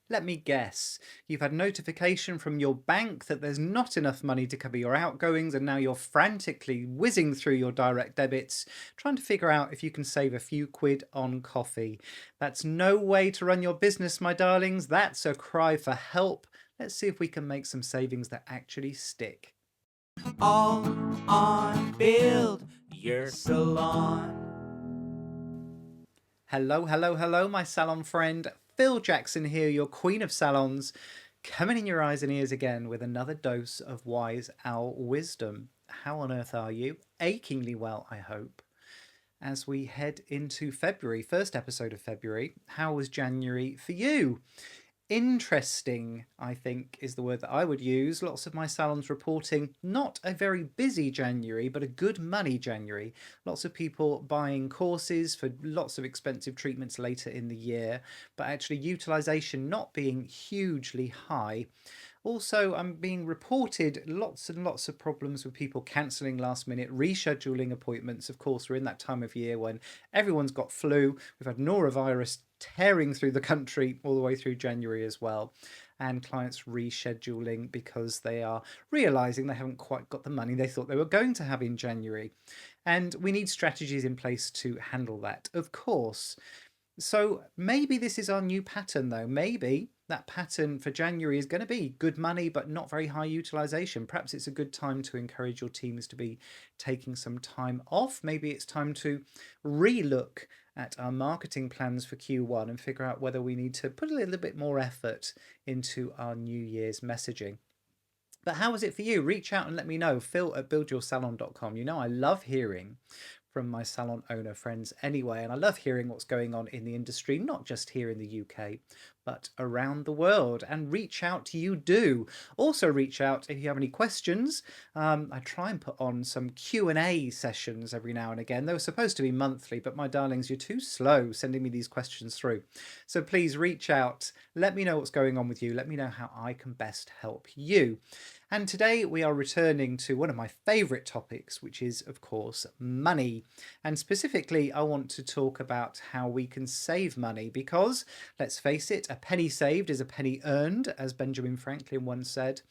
Let me guess. You've had notification from your bank that there's not enough money to cover your outgoings, and now you're frantically whizzing through your direct debits, trying to figure out if you can save a few quid on coffee. That's no way to run your business, my darlings. That's a cry for help. Let's see if we can make some savings that actually stick. All on Build Your Salon. Hello, hello, hello, my salon friend. Phil Jackson here, your queen of salons, coming in your eyes and ears again with another dose of wise owl wisdom. How on earth are you? Achingly well, I hope. As we head into February, first episode of February, how was January for you? Interesting, I think, is the word that I would use. Lots of my salons reporting not a very busy January, but a good money January. Lots of people buying courses for lots of expensive treatments later in the year, but actually utilization not being hugely high. Also, I'm being reported lots and lots of problems with people cancelling last minute, rescheduling appointments. Of course, we're in that time of year when everyone's got flu. We've had norovirus tearing through the country all the way through January as well. And clients rescheduling because they are realizing they haven't quite got the money they thought they were going to have in January. And we need strategies in place to handle that, of course. So maybe this is our new pattern, though. Maybe that pattern for January is going to be good money, but not very high utilization. Perhaps it's a good time to encourage your teams to be taking some time off. Maybe it's time to relook at our marketing plans for Q1 and figure out whether we need to put a little bit more effort into our New Year's messaging. But how was it for you? Reach out and let me know. Phil@buildyoursalon.com. You know, I love hearing from my salon owner friends anyway, and I love hearing what's going on in the industry, not just here in the UK, but around the world. And reach out, you do. Also reach out if you have any questions. I try and put on some Q&A sessions every now and again. They were supposed to be monthly, but my darlings, you're too slow sending me these questions through. So please reach out. Let me know what's going on with you. Let me know how I can best help you. And today we are returning to one of my favourite topics, which is, of course, money. And specifically, I want to talk about how we can save money because, let's face it, a penny saved is a penny earned, as Benjamin Franklin once said.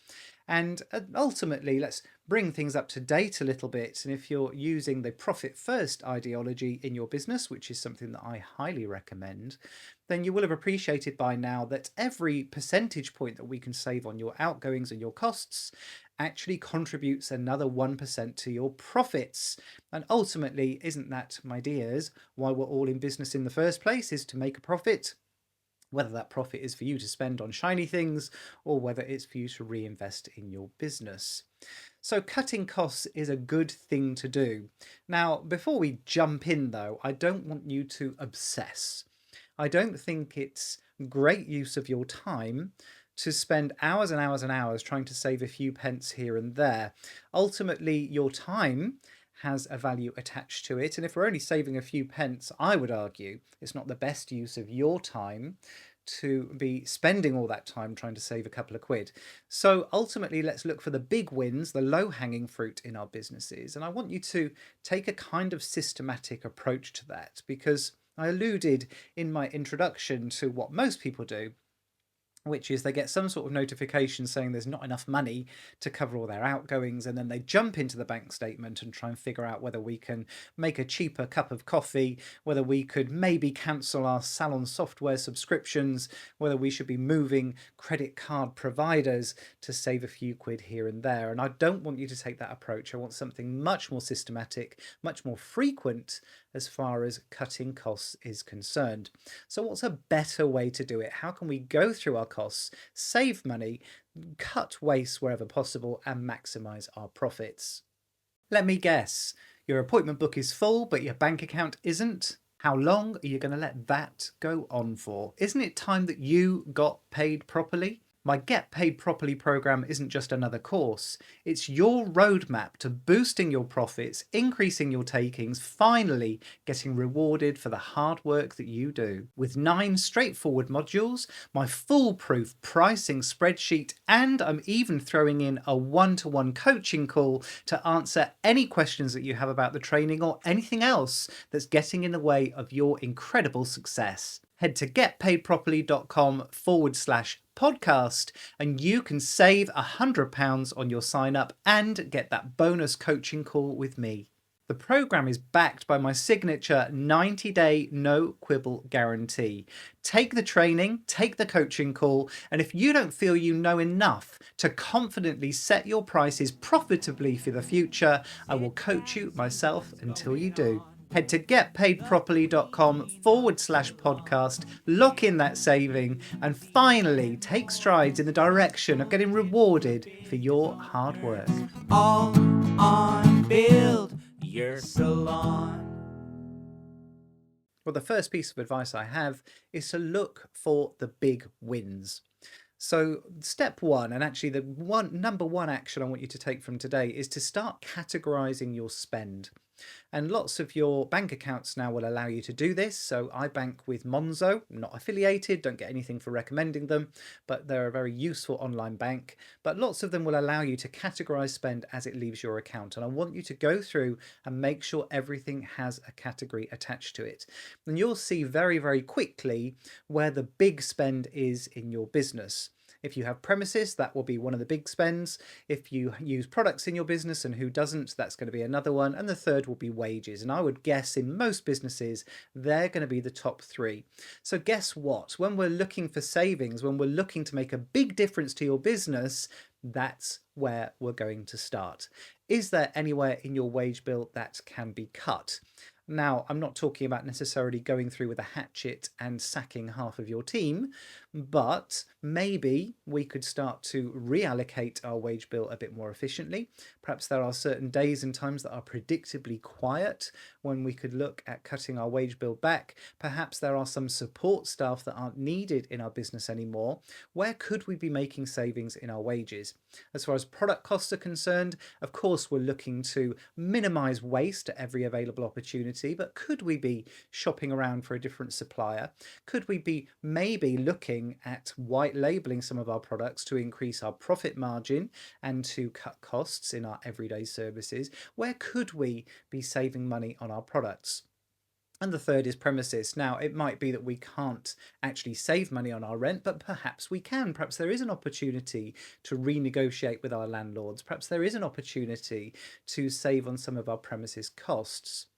And ultimately, let's bring things up to date a little bit. And if you're using the profit first ideology in your business, which is something that I highly recommend, then you will have appreciated by now that every percentage point that we can save on your outgoings and your costs actually contributes another 1% to your profits. And ultimately, isn't that, my dears, why we're all in business in the first place, is to make a profit? Whether that profit is for you to spend on shiny things or whether it's for you to reinvest in your business. So cutting costs is a good thing to do. Now, before we jump in though, I don't want you to obsess. I don't think it's great use of your time to spend hours and hours and hours trying to save a few pence here and there. Ultimately, your time has a value attached to it. And if we're only saving a few pence, I would argue it's not the best use of your time to be spending all that time trying to save a couple of quid. So ultimately, let's look for the big wins, the low-hanging fruit in our businesses. And I want you to take a kind of systematic approach to that, because I alluded in my introduction to what most people do, which is they get some sort of notification saying there's not enough money to cover all their outgoings, and then they jump into the bank statement and try and figure out whether we can make a cheaper cup of coffee, whether we could maybe cancel our salon software subscriptions, whether we should be moving credit card providers to save a few quid here and there. And I don't want you to take that approach. I want something much more systematic, much more frequent as far as cutting costs is concerned. So what's a better way to do it? How can we go through our costs, save money, cut waste wherever possible, and maximize our profits? Let me guess, your appointment book is full, but your bank account isn't? How long are you going to let that go on for? Isn't it time that you got paid properly? My Get Paid Properly program isn't just another course. It's your roadmap to boosting your profits, increasing your takings, finally getting rewarded for the hard work that you do. With 9 straightforward modules, my foolproof pricing spreadsheet, and I'm even throwing in a one-to-one coaching call to answer any questions that you have about the training or anything else that's getting in the way of your incredible success. Head to getpaidproperly.com/podcast and you can save £100 on your sign up and get that bonus coaching call with me. The program is backed by my signature 90-day no quibble guarantee. Take the training, take the coaching call, and if you don't feel you know enough to confidently set your prices profitably for the future, I will coach you myself until you do. Head to getpaidproperly.com/podcast, lock in that saving, and finally take strides in the direction of getting rewarded for your hard work. All on Build Your Salon. Well, the first piece of advice I have is to look for the big wins. So step one, and actually the number one action I want you to take from today, is to start categorizing your spend. And lots of your bank accounts now will allow you to do this. So I bank with Monzo, not affiliated, don't get anything for recommending them, but they're a very useful online bank. But lots of them will allow you to categorize spend as it leaves your account. And I want you to go through and make sure everything has a category attached to it. And you'll see very, very quickly where the big spend is in your business. If you have premises, that will be one of the big spends. If you use products in your business, and who doesn't, that's going to be another one. And the third will be wages. And I would guess in most businesses, they're going to be the top three. So guess what? When we're looking for savings, when we're looking to make a big difference to your business, that's where we're going to start. Is there anywhere in your wage bill that can be cut? Now, I'm not talking about necessarily going through with a hatchet and sacking half of your team, but maybe we could start to reallocate our wage bill a bit more efficiently. Perhaps there are certain days and times that are predictably quiet when we could look at cutting our wage bill back. Perhaps there are some support staff that aren't needed in our business anymore. Where could we be making savings in our wages? As far as product costs are concerned, of course, we're looking to minimize waste at every available opportunity. But could we be shopping around for a different supplier? Could we be maybe looking at white labeling some of our products to increase our profit margin and to cut costs in our everyday services? Where could we be saving money on our products? And the third is premises. Now, it might be that we can't actually save money on our rent, but perhaps we can. Perhaps there is an opportunity to renegotiate with our landlords. Perhaps there is an opportunity to save on some of our premises costs.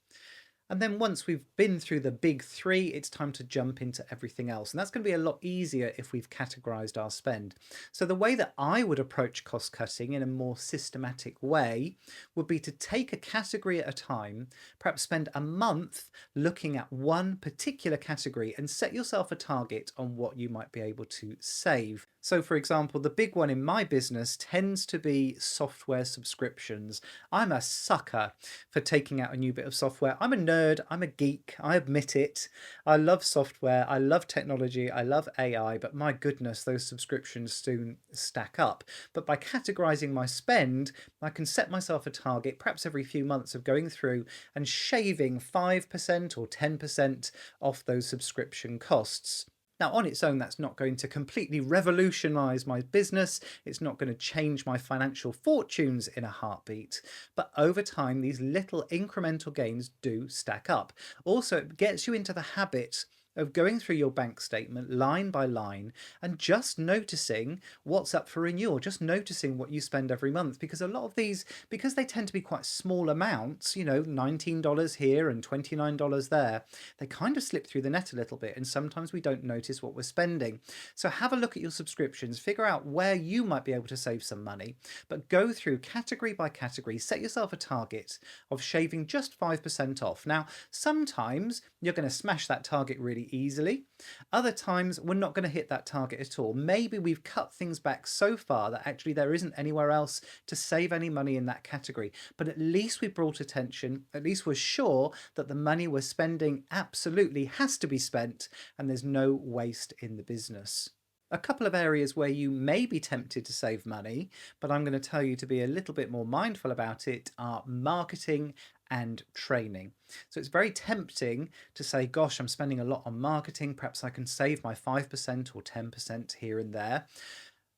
And then once we've been through the big three, it's time to jump into everything else. And that's going to be a lot easier if we've categorized our spend. So the way that I would approach cost cutting in a more systematic way would be to take a category at a time, perhaps spend a month looking at one particular category and set yourself a target on what you might be able to save. So for example, the big one in my business tends to be software subscriptions. I'm a sucker for taking out a new bit of software. I'm a nerd, I'm a geek, I admit it. I love software, I love technology, I love AI, but my goodness, those subscriptions soon stack up. But by categorizing my spend, I can set myself a target, perhaps every few months, of going through and shaving 5% or 10% off those subscription costs. Now, on its own, that's not going to completely revolutionize my business. It's not going to change my financial fortunes in a heartbeat. But over time, these little incremental gains do stack up. Also, it gets you into the habit of going through your bank statement line by line and just noticing what's up for renewal, just noticing what you spend every month. Because a lot of these, because they tend to be quite small amounts, you know, $19 here and $29 there, they kind of slip through the net a little bit. And sometimes we don't notice what we're spending. So have a look at your subscriptions, figure out where you might be able to save some money, but go through category by category, set yourself a target of shaving just 5% off. Now, sometimes you're going to smash that target really easily. Other times we're not going to hit that target at all. Maybe we've cut things back so far that actually there isn't anywhere else to save any money in that category. But at least we brought attention, at least we're sure that the money we're spending absolutely has to be spent and there's no waste in the business. A couple of areas where you may be tempted to save money, but I'm going to tell you to be a little bit more mindful about it, are marketing and training. So it's very tempting to say, gosh, I'm spending a lot on marketing. Perhaps I can save my 5% or 10% here and there.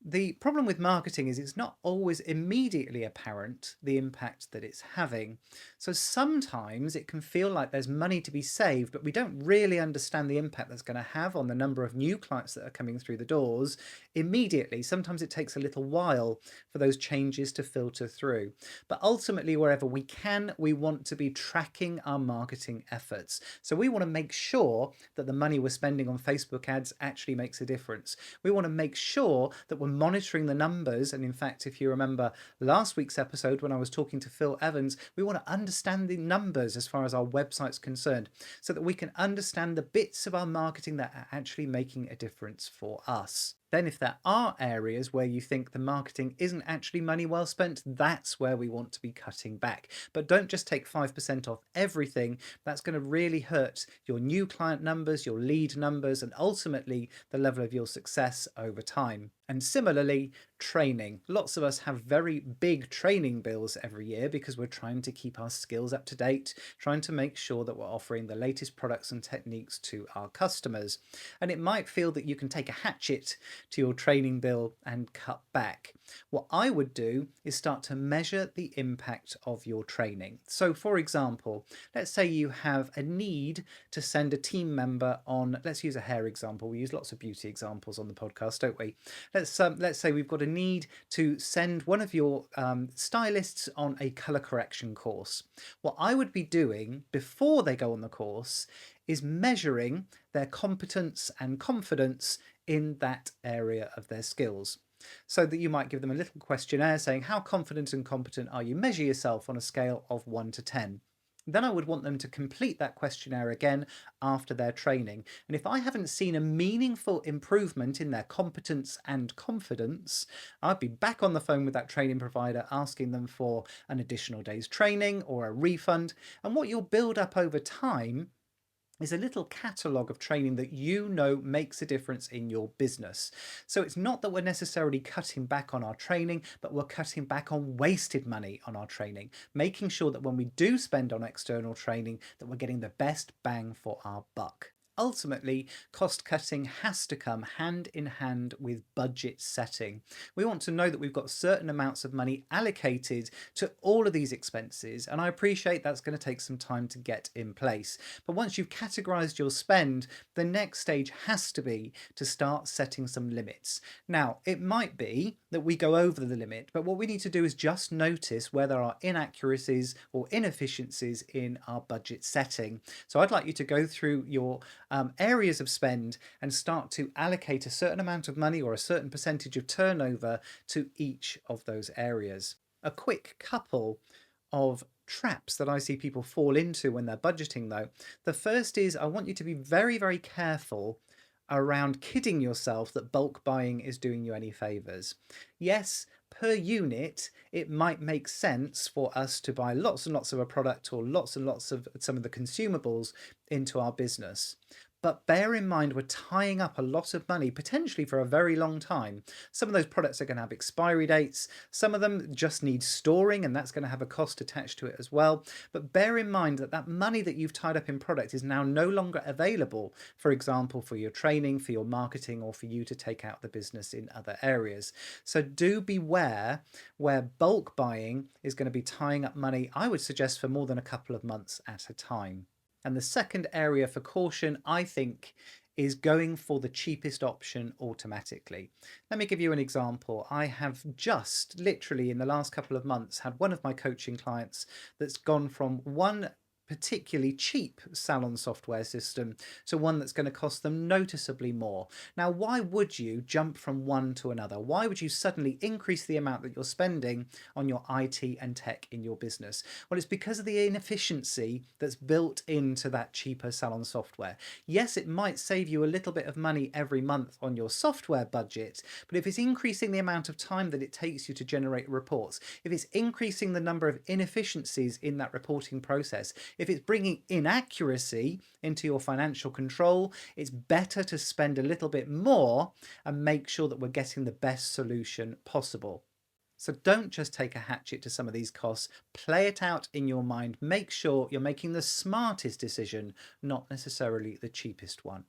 The problem with marketing is it's not always immediately apparent the impact that it's having. So sometimes it can feel like there's money to be saved, but we don't really understand the impact that's going to have on the number of new clients that are coming through the doors immediately. Sometimes it takes a little while for those changes to filter through. But ultimately, wherever we can, we want to be tracking our marketing efforts. So we want to make sure that the money we're spending on Facebook ads actually makes a difference. We want to make sure that we're monitoring the numbers. And in fact, if you remember last week's episode when I was talking to Phil Evans, we want to understand the numbers as far as our website's concerned so that we can understand the bits of our marketing that are actually making a difference for us. Then if there are areas where you think the marketing isn't actually money well spent, that's where we want to be cutting back. But don't just take 5% off everything. That's going to really hurt your new client numbers, your lead numbers, and ultimately the level of your success over time. And similarly, training. Lots of us have very big training bills every year because we're trying to keep our skills up to date, trying to make sure that we're offering the latest products and techniques to our customers. And it might feel that you can take a hatchet to your training bill and cut back. What I would do is start to measure the impact of your training. So for example, let's say you have a need to send a team member on, let's use a hair example. We use lots of beauty examples on the podcast, don't we? Let's say we've got a need to send one of your stylists on a color correction course. What I would be doing before they go on the course is measuring their competence and confidence in that area of their skills. So that you might give them a little questionnaire saying, how confident and competent are you? Measure yourself on a scale of 1 to 10. Then I would want them to complete that questionnaire again after their training. And if I haven't seen a meaningful improvement in their competence and confidence, I'd be back on the phone with that training provider asking them for an additional day's training or a refund. And what you'll build up over time is a little catalogue of training that you know makes a difference in your business. So it's not that we're necessarily cutting back on our training, but we're cutting back on wasted money on our training, making sure that when we do spend on external training, that we're getting the best bang for our buck. Ultimately, cost cutting has to come hand in hand with budget setting. We want to know that we've got certain amounts of money allocated to all of these expenses, and I appreciate that's going to take some time to get in place. But once you've categorized your spend, the next stage has to be to start setting some limits. Now, it might be that we go over the limit, but what we need to do is just notice where there are inaccuracies or inefficiencies in our budget setting. So I'd like you to go through your areas of spend and start to allocate a certain amount of money or a certain percentage of turnover to each of those areas. A quick couple of traps that I see people fall into when they're budgeting, though. The first is I want you to be very, very careful around kidding yourself that bulk buying is doing you any favors. Yes, per unit, it might make sense for us to buy lots and lots of a product or lots and lots of some of the consumables into our business. But bear in mind, we're tying up a lot of money, potentially for a very long time. Some of those products are going to have expiry dates. Some of them just need storing, and that's going to have a cost attached to it as well. But bear in mind that that money that you've tied up in product is now no longer available, for example, for your training, for your marketing, or for you to take out the business in other areas. So do beware where bulk buying is going to be tying up money, I would suggest, for more than a couple of months at a time. And the second area for caution, I think, is going for the cheapest option automatically. Let me give you an example. I have just literally in the last couple of months had one of my coaching clients that's gone from one particularly cheap Salon software system to one that's going to cost them noticeably more. Now, why would you jump from one to another? Why would you suddenly increase the amount that you're spending on your IT and tech in your business? Well, it's because of the inefficiency that's built into that cheaper Salon software. Yes, it might save you a little bit of money every month on your software budget, but if it's increasing the amount of time that it takes you to generate reports, if it's increasing the number of inefficiencies in that reporting process, if it's bringing inaccuracy into your financial control, it's better to spend a little bit more and make sure that we're getting the best solution possible. So don't just take a hatchet to some of these costs, play it out in your mind, make sure you're making the smartest decision, not necessarily the cheapest one.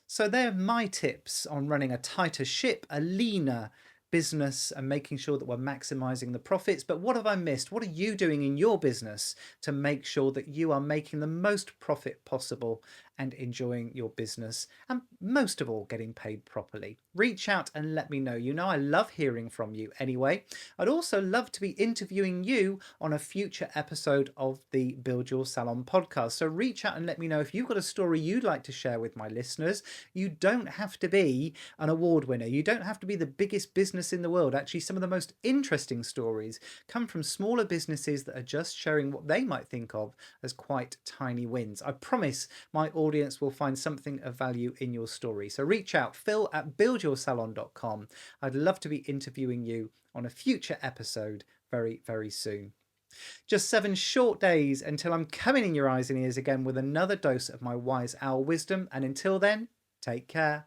So they're my tips on running a tighter ship, a leaner business, and making sure that we're maximizing the profits. But what have I missed? What are you doing in your business to make sure that you are making the most profit possible and enjoying your business, and most of all, getting paid properly? Reach out and let me know. You know, I love hearing from you anyway. I'd also love to be interviewing you on a future episode of the Build Your Salon podcast. So reach out and let me know if you've got a story you'd like to share with my listeners. You don't have to be an award winner. You don't have to be the biggest business in the world. Actually, some of the most interesting stories come from smaller businesses that are just sharing what they might think of as quite tiny wins. I promise my audience will find something of value in your story. So reach out, phil@buildyoursalon.com. I'd love to be interviewing you on a future episode very, very soon. Just 7 short days until I'm coming in your eyes and ears again with another dose of my wise owl wisdom. And until then, take care.